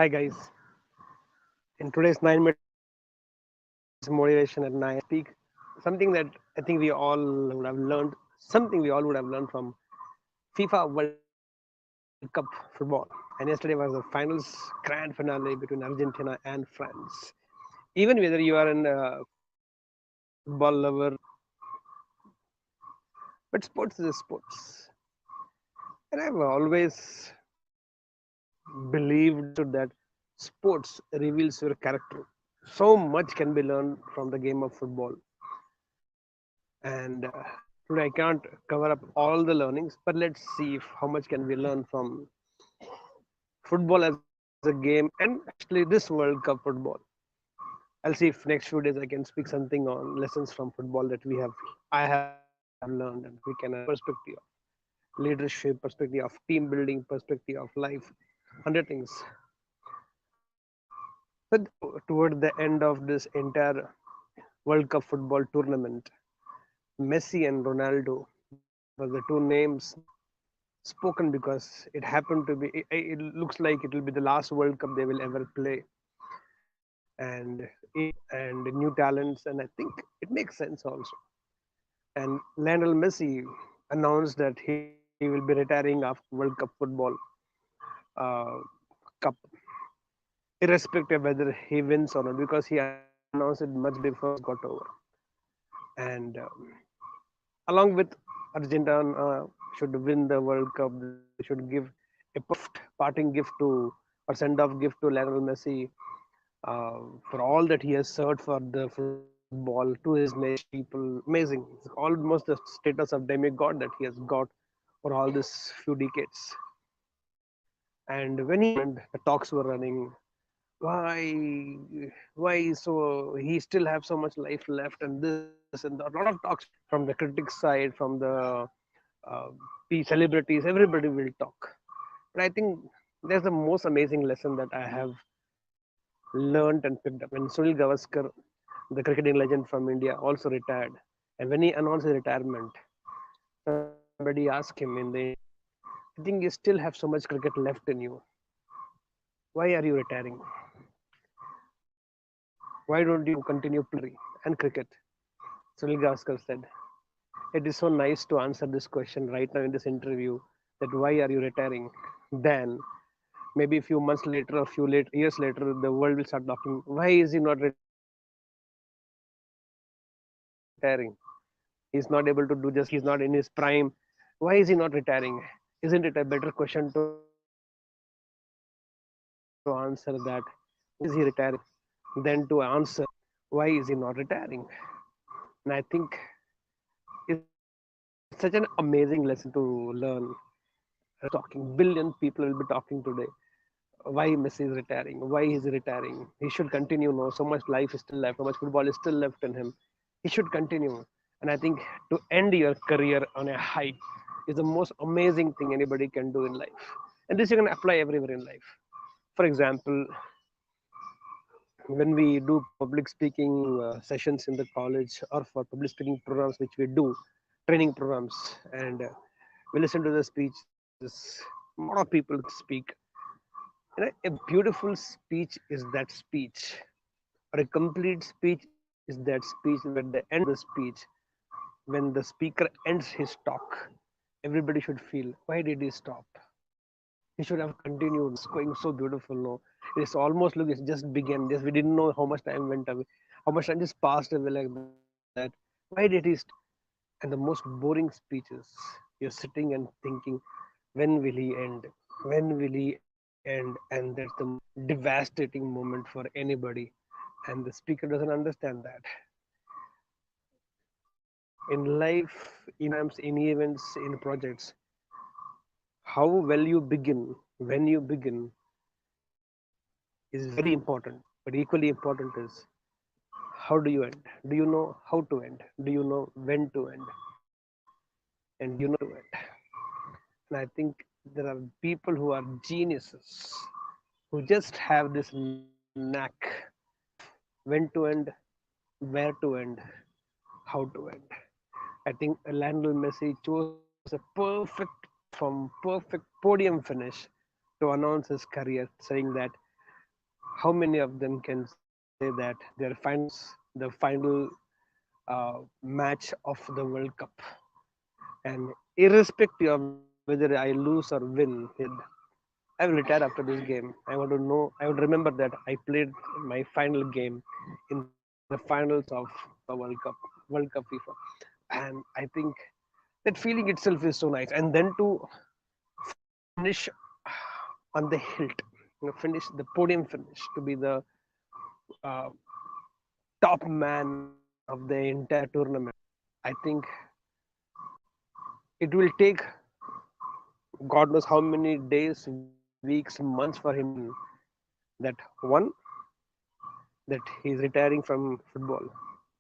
Hi guys. In today's 9 minutes motivation at 9 speak something that I think we all would have learned something we all would have learned from FIFA World Cup football. And yesterday was the finals grand finale between Argentina and France. Even whether you are an football lover, but sports is a sports. And I've always believed and understood that sports reveals your character. So much can be learned from the game of football. And today I can't cover up all the learnings, but let's see if how much can we learn from football as a game and especially this World Cup football. I'll see if next few days I can speak something on lessons from football that I have learned, and we can perspective leadership, perspective of team building, perspective of life, 100 things. But toward the end of this entire World Cup football tournament, Messi and Ronaldo were the two names spoken because it happened to be. It looks like it will be the last World Cup they will ever play, and and new talents, and I think it makes sense also. And Lionel Messi announced that he will be retiring after World Cup football uh, cup, irrespective whether he wins or not, because he announced it much before the match got over. And along with Argentina should win the World Cup, they should give a parting gift to or send off gift to Lionel Messi for all that he has served for the football to his nation, to his people. Amazing. It's almost the status of demigod that he has got for all this few decades. And when he the talks were running, why so he still have so much life left, and this and that. A lot of talks from the critics side, from the uh, celebrities, everybody will talk. But I think there's the most amazing lesson that I have learned and picked up when Sunil Gavaskar, the cricketing legend from India, also retired. And when he announced his retirement, somebody asked him in the, I think you still have so much cricket left in you. Why are you retiring? Why don't you continue playing and cricket? Sunil Gavaskar said, it is so nice to answer this question right now in this interview, that why are you retiring? Then maybe a few months later or years later, the world will start talking. Why is he not retiring? He's not able to do just. He's not in his prime. Why is he not retiring? Isn't it a better question to answer that? Why is he retiring? Then to answer, why is he retiring? Then to answer, why is he not retiring? And I think it's such an amazing lesson to learn. Talking billion people will be talking today. Why Messi is retiring? Why is he retiring? He should continue. No, so much life is still left. So much football is still left in him. He should continue. And I think to end your career on a high is the most amazing thing anybody can do in life. And this you can apply everywhere in life. For example, when we do public speaking sessions in the college, or for public speaking programs which we do, training programs, and we listen to the speeches, a lot of people speak. A beautiful speech is that speech, or a complete speech is that speech where at the end of the speech, when the speaker ends his talk, everybody should feel, why did he stop? He should have continued. It's going so beautiful. No, it's almost look. It's just began. Just we didn't know how much time went away, how much time just passed away like that. Why did he stop? And the most boring speeches, you're sitting and thinking, when will he end? When will he end? And that's the most devastating moment for anybody. And the speaker doesn't understand that. In life, in programs, in events, in projects, how well you begin, when you begin, is very important. But equally important is, how do you end? Do you know how to end? Do you know when to end? And do you know to end? And I think there are people who are geniuses, who just have this knack of when to end, where to end, how to end. I think Lionel Messi chose a perfect platform, perfect podium finish to announce his career, saying that how many of them can say that their finals, the final match of the World Cup, and irrespective of whether I lose or win, I will retire after this game. I want to know. I would remember that I played my final game in the finals of the World Cup FIFA, and I think that feeling itself is so nice. And then to finish on the hilt, finish the podium finish, to be the uh, top man of the entire tournament. I think it will take God knows how many days, weeks, months for him to that one, that he's retiring from football,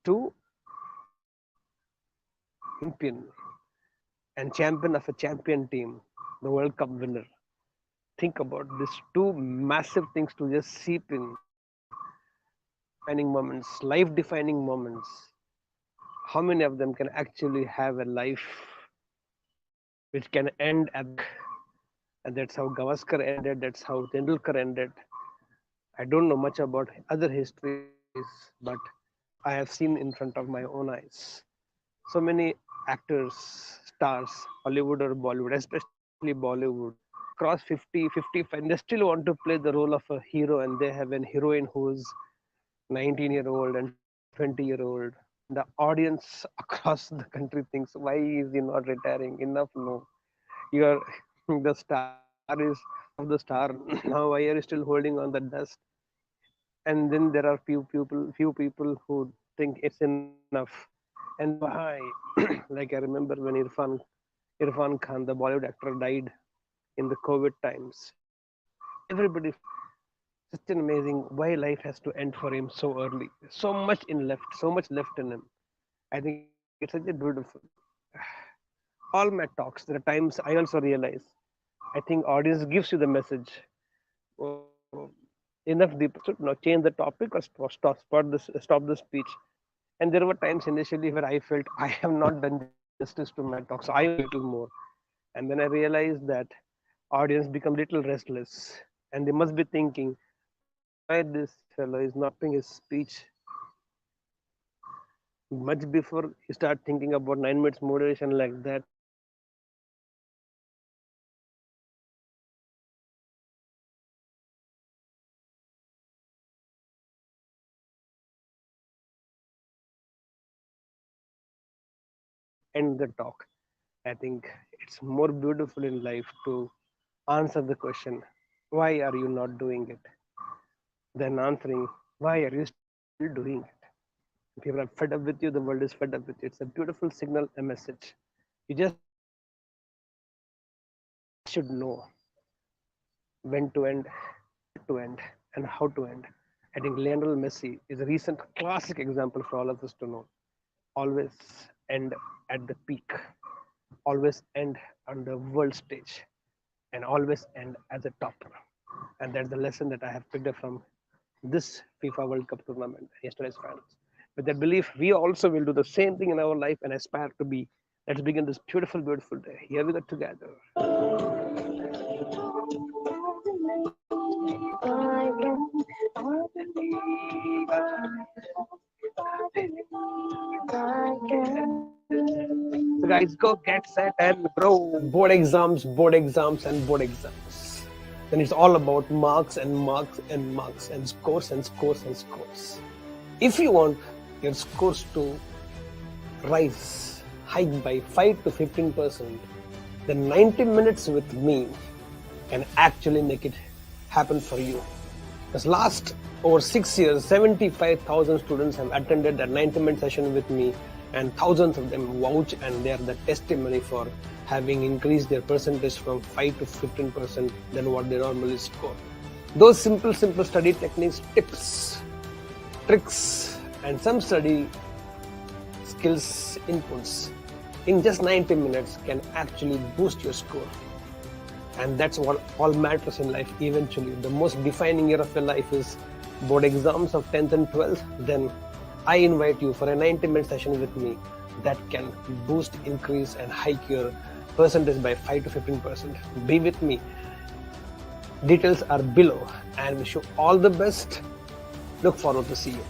two, champion and champion of a champion team, the World Cup winner. Think about these two massive things to just seep in, defining moments, life defining moments. How many of them can actually have a life which can end at the peak? And that's how Gavaskar ended, that's how Tendulkar ended. I don't know much about other histories, but I have seen in front of my own eyes. So many actors, stars, Hollywood or Bollywood, especially Bollywood, cross 50, 55, and they still want to play the role of a hero, and they have an heroine who's 19-year-old and 20-year-old. The audience across the country thinks, why is he not retiring? Enough, no. You are the star is of the star. Now why are you still holding on the dust? And then there are few people who think it's enough, and they go high. Like I remember when Irfan Khan, the Bollywood actor, died in the COVID times. Everybody, such an amazing why life has to end for him so early. So much left in him. I think it's such a beautiful. All my talks, there are times I also realize. I think audience gives you the message. Oh, enough deep should now change the topic or stop the speech. And there were times initially where I felt I have not done justice to my talk, so I want to say a little more. And then I realized that audience become little restless, and they must be thinking why this fellow is not stopping his speech much before you start thinking about 9 minutes moderation like that. End the talk. I think it's more beautiful in life to answer the question, why are you not doing it? Then answering, why are you still doing it? People are fed up with you, the world is fed up with you. It's a beautiful signal, a message. You just should know when to end, what to end, and how to end. I think Lionel Messi is a recent classic example for all of us to know. Always end at the peak, always end on the world stage, and always end as a topper. And that's the lesson that I have picked up from this FIFA World Cup tournament, yesterday's finals. With that belief, we also will do the same thing in our life and aspire to be. Let's begin this beautiful, beautiful day. Here we go together. So guys, go get set and grow. Board exams, and board exams. Then it's all about marks and marks and marks and scores and scores and scores. If you want your scores to rise, hike by 5 to 15%, then 90 minutes with me can actually make it happen for you. Because last over 6 years, 75,000 students have attended that 90-minute session with me, and thousands of them vouch, and they are the testimony for having increased their percentage from 5 to 15% than what they normally score. Those simple study techniques, tips, tricks, and some study skills inputs in just 90 minutes can actually boost your score. And that's what all matters in life eventually. The most defining year of your life is board exams of 10th and 12th. Then I invite you for a 90-minute session with me that can boost, increase, and hike your percentage by 5 to 15%. Be with me. Details are below and wish you all the best. Look forward to see you.